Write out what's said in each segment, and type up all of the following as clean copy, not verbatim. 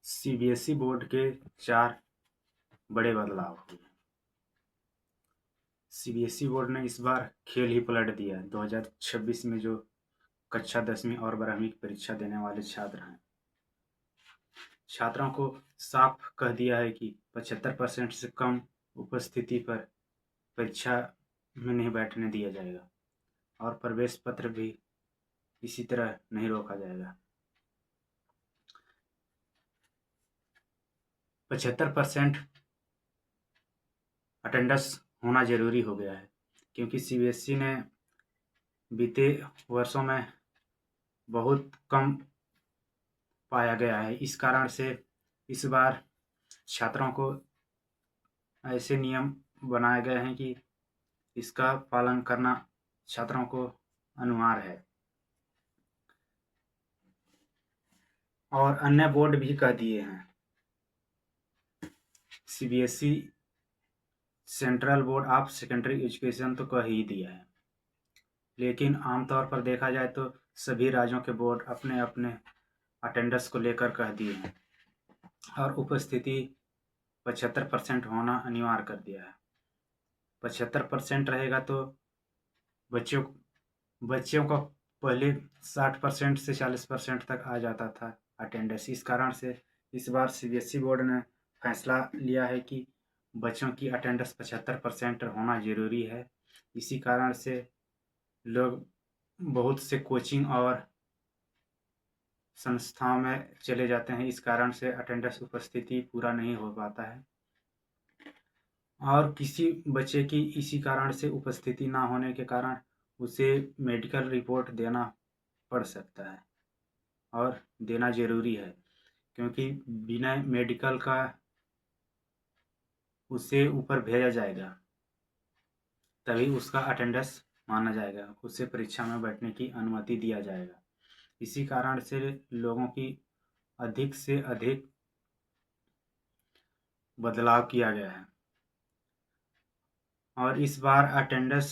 CBSE board के 4 बड़े बदलाव हुए। सीबीएसई बोर्ड ने इस बार खेल ही पलट दिया है। 2026 में जो कक्षा 10वीं और 12वीं की परीक्षा देने वाले छात्र हैं, छात्रों को साफ कह दिया है कि 75% से कम उपस्थिति पर परीक्षा में नहीं बैठने दिया जाएगा और प्रवेश पत्र भी इसी तरह नहीं रोका जाएगा। 75% अटेंडेंस होना जरूरी हो गया है, क्योंकि सीबीएसई ने बीते वर्षों में बहुत कम पाया गया है। इस कारण से इस बार छात्रों को ऐसे नियम बनाए गए हैं कि इसका पालन करना छात्रों को अनिवार्य है। और अन्य बोर्ड भी कह दिए हैं। CBSE central board of secondary education तो कह ही दिया है, लेकिन आमतौर पर देखा जाए तो सभी राज्यों के बोर्ड अपने अपने अटेंडेंस को लेकर कह दिए हैं और उपस्थिति 75% होना अनिवार्य कर दिया है। 75% रहेगा तो बच्चों बच्चों का पहले 60% से 40% तक आ जाता था अटेंडेंस। इस कारण से इस बार सीबीएसई बोर्ड ने फैसला लिया है कि बच्चों की अटेंडेंस 75% होना ज़रूरी है। इसी कारण से लोग बहुत से कोचिंग और संस्थाओं में चले जाते हैं। इस कारण से अटेंडेंस उपस्थिति पूरा नहीं हो पाता है और किसी बच्चे की इसी कारण से उपस्थिति ना होने के कारण उसे मेडिकल रिपोर्ट देना पड़ सकता है और देना ज़रूरी है, क्योंकि बिना मेडिकल का उसे ऊपर भेजा जाएगा, तभी उसका अटेंडेंस माना जाएगा, उसे परीक्षा में बैठने की अनुमति दिया जाएगा। इसी कारण से लोगों की अधिक से अधिक बदलाव किया गया है और इस बार अटेंडेंस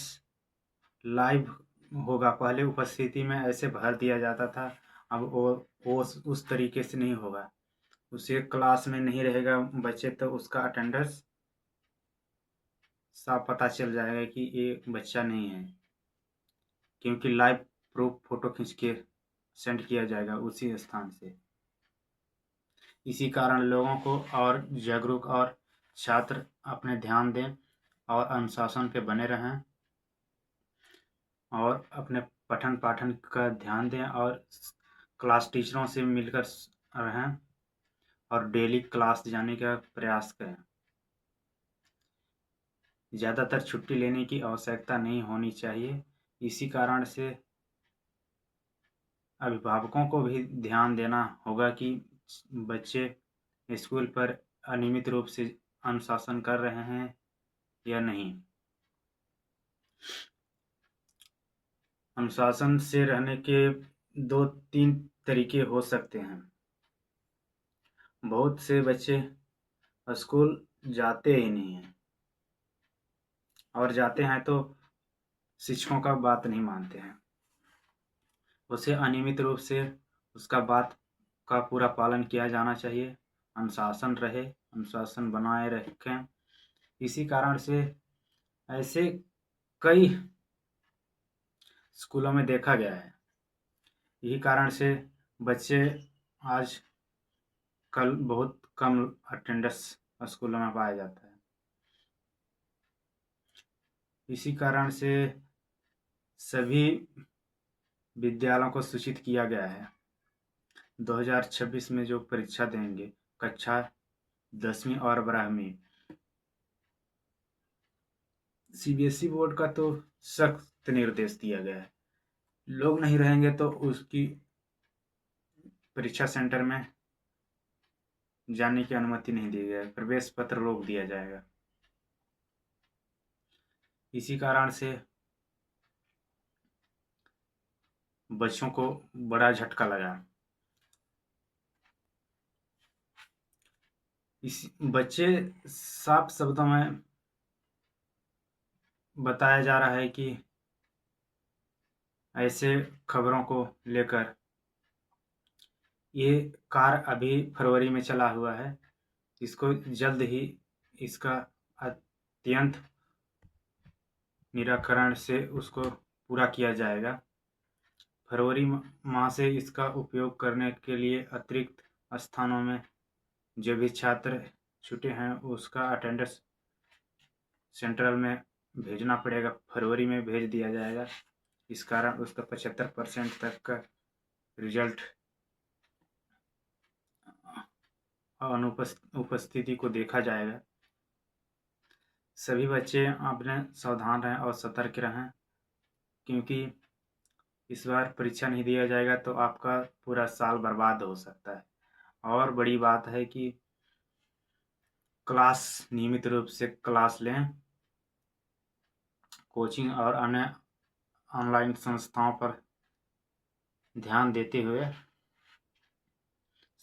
लाइव होगा। पहले उपस्थिति में ऐसे भर दिया जाता था, अब वो उस तरीके से नहीं होगा। उसे क्लास में नहीं रहेगा बच्चे तो उसका अटेंडेंस साफ पता चल जाएगा कि ये बच्चा नहीं है, क्योंकि लाइव प्रूफ फोटो खींच के सेंड किया जाएगा उसी स्थान से। इसी कारण लोगों को और जागरूक और छात्र अपने ध्यान दें और अनुशासन पे बने रहें और अपने पठन पाठन का ध्यान दें और क्लास टीचरों से मिलकर रहें और डेली क्लास जाने का प्रयास करें। ज़्यादातर छुट्टी लेने की आवश्यकता नहीं होनी चाहिए। इसी कारण से अभिभावकों को भी ध्यान देना होगा कि बच्चे स्कूल पर अनियमित रूप से अनुशासन कर रहे हैं या नहीं। अनुशासन से रहने के 2-3 तरीके हो सकते हैं। बहुत से बच्चे स्कूल जाते ही नहीं हैं और जाते हैं तो शिक्षकों का बात नहीं मानते हैं। उसे अनियमित रूप से उसका बात का पूरा पालन किया जाना चाहिए, अनुशासन रहे, अनुशासन बनाए रखें। इसी कारण से ऐसे कई स्कूलों में देखा गया है। यही कारण से बच्चे आज कल बहुत कम अटेंडेंस स्कूलों में पाया जाता है। इसी कारण से सभी विद्यालयों को सूचित किया गया है 2026 में जो परीक्षा देंगे कक्षा 10वीं और 12वीं, सीबीएसई बोर्ड का तो सख्त निर्देश दिया गया है। लोग नहीं रहेंगे तो उसकी परीक्षा सेंटर में जाने की अनुमति नहीं दी जाएगी, प्रवेश पत्र रोक दिया जाएगा। इसी कारण से बच्चों को बड़ा झटका लगा। इस बच्चे साफ शब्दों में बताया जा रहा है कि ऐसे खबरों को लेकर ये कार्य अभी फरवरी में चला हुआ है। इसको जल्द ही इसका अत्यंत निराकरण से उसको पूरा किया जाएगा। फरवरी माह से इसका उपयोग करने के लिए अतिरिक्त स्थानों में जो भी छात्र छूटे हैं उसका अटेंडेंस सेंट्रल में भेजना पड़ेगा, फरवरी में भेज दिया जाएगा। इस कारण उसका 75% तक का रिजल्ट उपस्थिति को देखा जाएगा। सभी बच्चे अपने सावधान रहें और सतर्क रहें, क्योंकि इस बार परीक्षा नहीं दिया जाएगा तो आपका पूरा साल बर्बाद हो सकता है। और बड़ी बात है कि क्लास नियमित रूप से क्लास लें। कोचिंग और अन्य ऑनलाइन संस्थाओं पर ध्यान देते हुए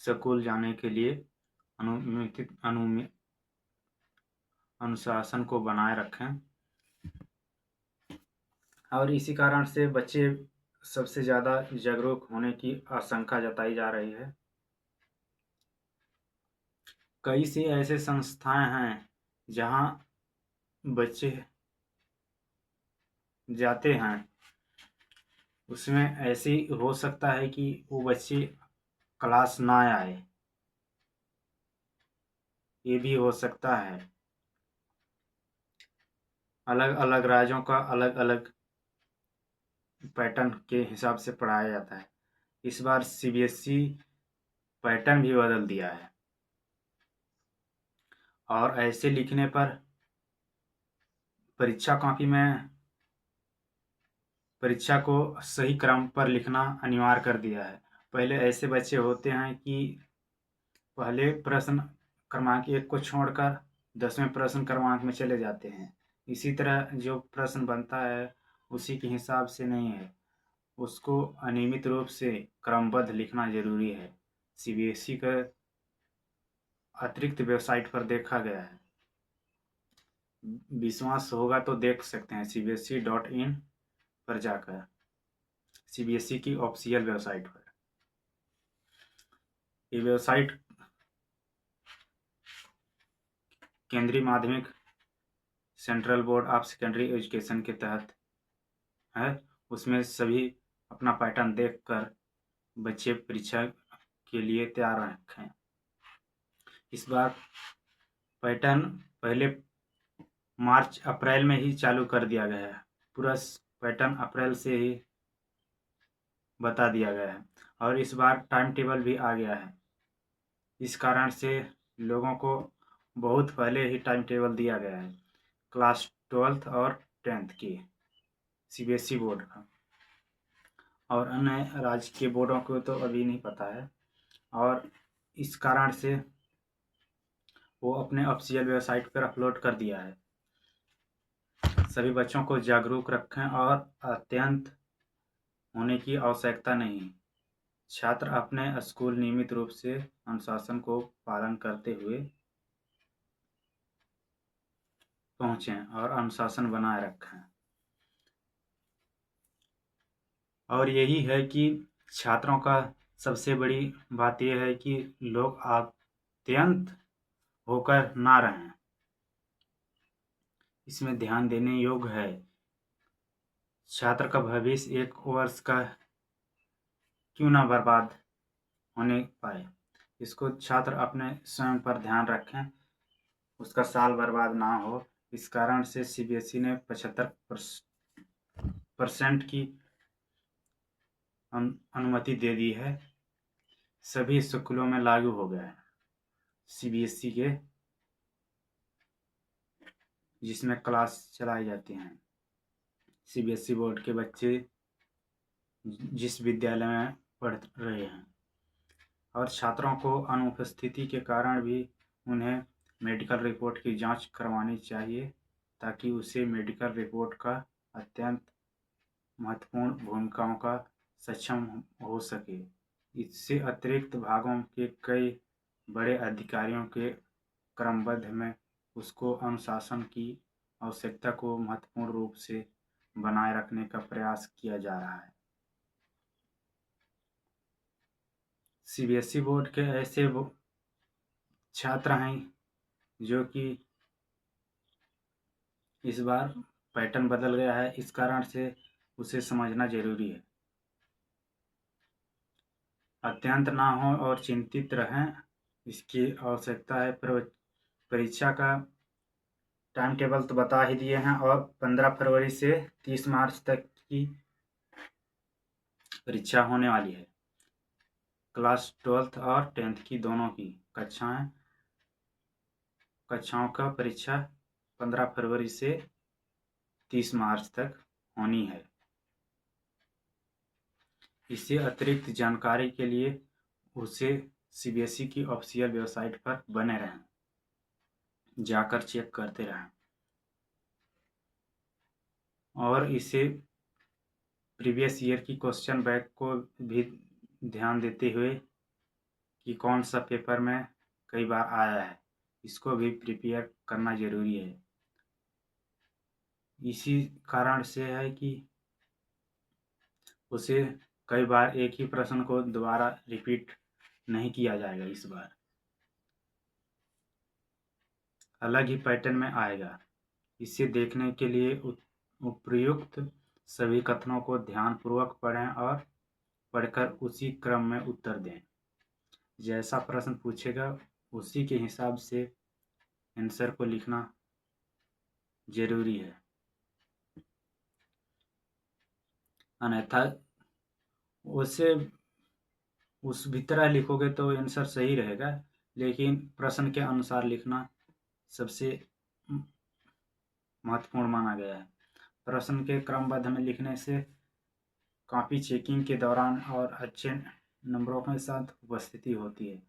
स्कूल जाने के लिए अनुशासन को बनाए रखें। और इसी कारण से बच्चे सबसे ज़्यादा जागरूक होने की आशंका जताई जा रही है। कई से ऐसे संस्थाएं हैं जहां बच्चे जाते हैं, उसमें ऐसे हो सकता है कि वो बच्चे क्लास ना आए, ये भी हो सकता है। अलग अलग राज्यों का अलग अलग पैटर्न के हिसाब से पढ़ाया जाता है। इस बार सीबीएसई पैटर्न भी बदल दिया है और ऐसे लिखने पर परीक्षा को सही क्रम पर लिखना अनिवार्य कर दिया है। पहले ऐसे बच्चे होते हैं कि पहले प्रश्न क्रमांक 1 को छोड़कर 10वें प्रश्न क्रमांक में चले जाते हैं। इसी तरह जो प्रश्न बनता है उसी के हिसाब से नहीं है, उसको अनियमित रूप से क्रमबद्ध लिखना जरूरी है। सीबीएसई का अतिरिक्त वेबसाइट पर देखा गया है, विश्वास होगा तो देख सकते हैं cbse.in पर जाकर, सीबीएसई की ऑफिशियल वेबसाइट पर। ये वेबसाइट केंद्रीय माध्यमिक central board of secondary education के तहत है। उसमें सभी अपना पैटर्न देखकर बच्चे परीक्षा के लिए तैयार रखें। इस बार पैटर्न पहले मार्च अप्रैल में ही चालू कर दिया गया है। पूरा पैटर्न अप्रैल से ही बता दिया गया है और इस बार टाइम टेबल भी आ गया है। इस कारण से लोगों को बहुत पहले ही टाइम टेबल दिया गया है क्लास 12th और 10th की सीबीएसई बोर्ड का, और अन्य राज्य के बोर्डों को तो अभी नहीं पता है। और इस कारण से वो अपने ऑफिशियल वेबसाइट पर अपलोड कर दिया है। सभी बच्चों को जागरूक रखें और अत्यंत होने की आवश्यकता नहीं। छात्र अपने स्कूल नियमित रूप से अनुशासन को पालन करते हुए पहुंचें और अनुशासन बनाए रखें। और यही है कि छात्रों का सबसे बड़ी बात यह है कि लोग अत्यंत होकर ना रहें, इसमें ध्यान देने योग्य है। छात्र का भविष्य एक वर्ष का क्यों ना बर्बाद होने पाए, इसको छात्र अपने स्वयं पर ध्यान रखें, उसका साल बर्बाद ना हो। इस कारण से सीबीएसई ने 75% की अनुमति दे दी है। सभी स्कूलों में लागू हो गया है सीबीएसई के, जिसमें क्लास चलाई जाती हैं। सीबीएसई बोर्ड के बच्चे जिस विद्यालय में पढ़ रहे हैं, और छात्रों को अनुपस्थिति के कारण भी उन्हें मेडिकल रिपोर्ट की जांच करवानी चाहिए, ताकि उसे मेडिकल रिपोर्ट का अत्यंत महत्वपूर्ण भूमिकाओं का सक्षम हो सके। इससे अतिरिक्त भागों के कई बड़े अधिकारियों के क्रमबद्ध में उसको अनुशासन की आवश्यकता को महत्वपूर्ण रूप से बनाए रखने का प्रयास किया जा रहा है। सीबीएसई बोर्ड के ऐसे वो छात्र हैं जो कि इस बार पैटर्न बदल गया है, इस कारण से उसे समझना जरूरी है। अत्यंत ना हो और चिंतित रहें, इसकी आवश्यकता है। परीक्षा का टाइम टेबल तो बता ही दिए हैं, और 15 फरवरी से 30 मार्च तक की परीक्षा होने वाली है। क्लास 12th और 10th की दोनों की कक्षाओं का परीक्षा 15 फरवरी से 30 मार्च तक होनी है। इससे अतिरिक्त जानकारी के लिए उसे सीबीएसई की ऑफिशियल वेबसाइट पर बने रहें, जाकर चेक करते रहें। और इसे प्रीवियस ईयर की क्वेश्चन बैंक को भी ध्यान देते हुए कि कौन सा पेपर में कई बार आया है, इसको भी प्रिपेयर करना जरूरी है। इसी कारण से है कि उसे कई बार एक ही प्रश्न को दोबारा रिपीट नहीं किया जाएगा, इस बार अलग ही पैटर्न में आएगा। इसे देखने के लिए उपयुक्त सभी कथनों को ध्यानपूर्वक पढ़ें और पढ़कर उसी क्रम में उत्तर दें। जैसा प्रश्न पूछेगा उसी के हिसाब से आंसर को लिखना जरूरी है, अन्यथा उसे उस भी तरह लिखोगे तो आंसर सही रहेगा, लेकिन प्रश्न के अनुसार लिखना सबसे महत्वपूर्ण माना गया है। प्रश्न के क्रमबद्ध में लिखने से कॉपी चेकिंग के दौरान और अच्छे नंबरों के साथ उपस्थिति होती है।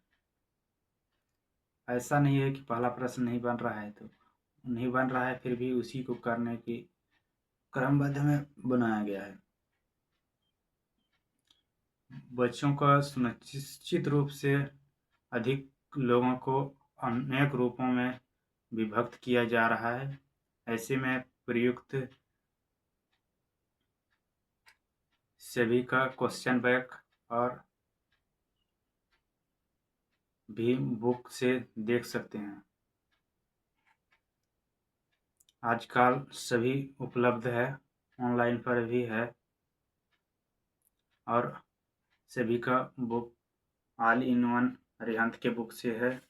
ऐसा नहीं है कि पहला प्रश्न नहीं बन रहा है तो नहीं बन रहा है, फिर भी उसी को करने की क्रमबद्ध में बनाया गया है। बच्चों का सुनिश्चित रूप से अधिक लोगों को अनेक रूपों में विभक्त किया जा रहा है। ऐसे में प्रयुक्त सभी का क्वेश्चन बैंक और भी बुक से देख सकते हैं। आजकल सभी उपलब्ध है, ऑनलाइन पर भी है, और सभी का book all in one Arihant के बुक से है,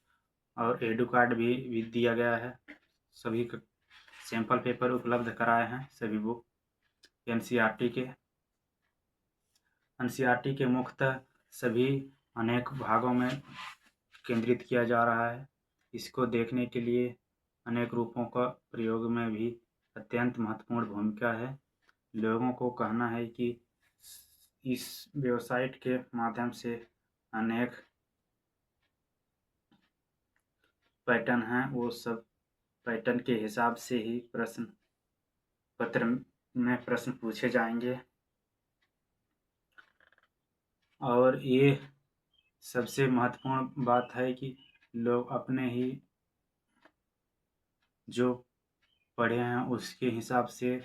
और एडू कार्ड भी दिया गया है। सभी का सैंपल पेपर उपलब्ध कराए हैं। सभी बुक एनसीईआरटी के मुख्यतः सभी अनेक भागों में केंद्रित किया जा रहा है। इसको देखने के लिए अनेक रूपों का प्रयोग में भी अत्यंत महत्वपूर्ण भूमिका है। लोगों को कहना है कि इस वेबसाइट के माध्यम से अनेक पैटर्न हैं, वो सब पैटर्न के हिसाब से ही प्रश्न पत्र में प्रश्न पूछे जाएंगे। और ये सबसे महत्वपूर्ण बात है कि लोग अपने ही जो पढ़े हैं उसके हिसाब से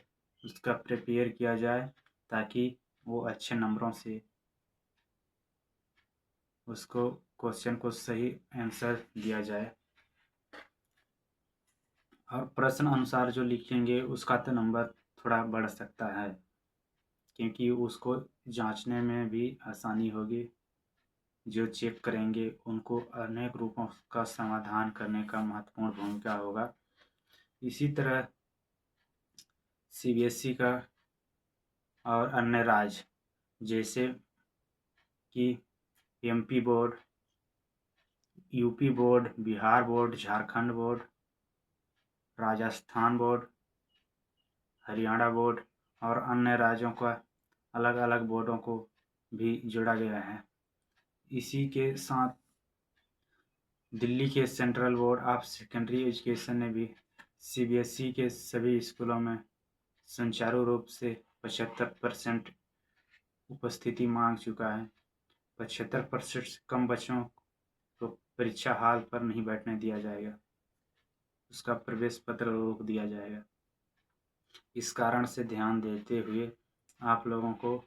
उसका प्रिपेयर किया जाए, ताकि वो अच्छे नंबरों से उसको क्वेश्चन को सही आंसर दिया जाए। और प्रश्न अनुसार जो लिखेंगे उसका तो नंबर थोड़ा बढ़ सकता है, क्योंकि उसको जांचने में भी आसानी होगी। जो चेक करेंगे उनको अनेक रूपों का समाधान करने का महत्वपूर्ण भूमिका होगा। इसी तरह सीबीएसई का और अन्य राज्य जैसे कि MP board, UP board, Bihar board, Jharkhand board, Rajasthan board, Haryana board और अन्य राज्यों का अलग अलग बोर्डों को भी जोड़ा गया है। इसी के साथ दिल्ली के central board of secondary education ने भी सीबीएसई के सभी स्कूलों में सुचारू रूप से 75% उपस्थिति मांग चुका है। 75% से कम बच्चों को परीक्षा हॉल पर नहीं बैठने दिया जाएगा, उसका प्रवेश पत्र रोक दिया जाएगा। इस कारण से ध्यान देते हुए आप लोगों को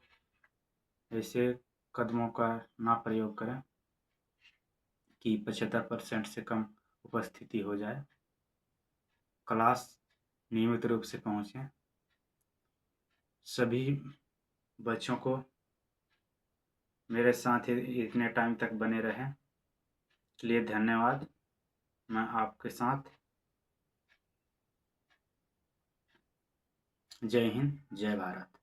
ऐसे कदमों का ना प्रयोग करें। की 75% से कम उपस्थिति हो जाए। क्लास नियमित रूप से पहुँचें। सभी बच्चों को मेरे साथ इतने टाइम तक बने रहें इसलिए धन्यवाद। मैं आपके साथ। जय हिंद, जय भारत।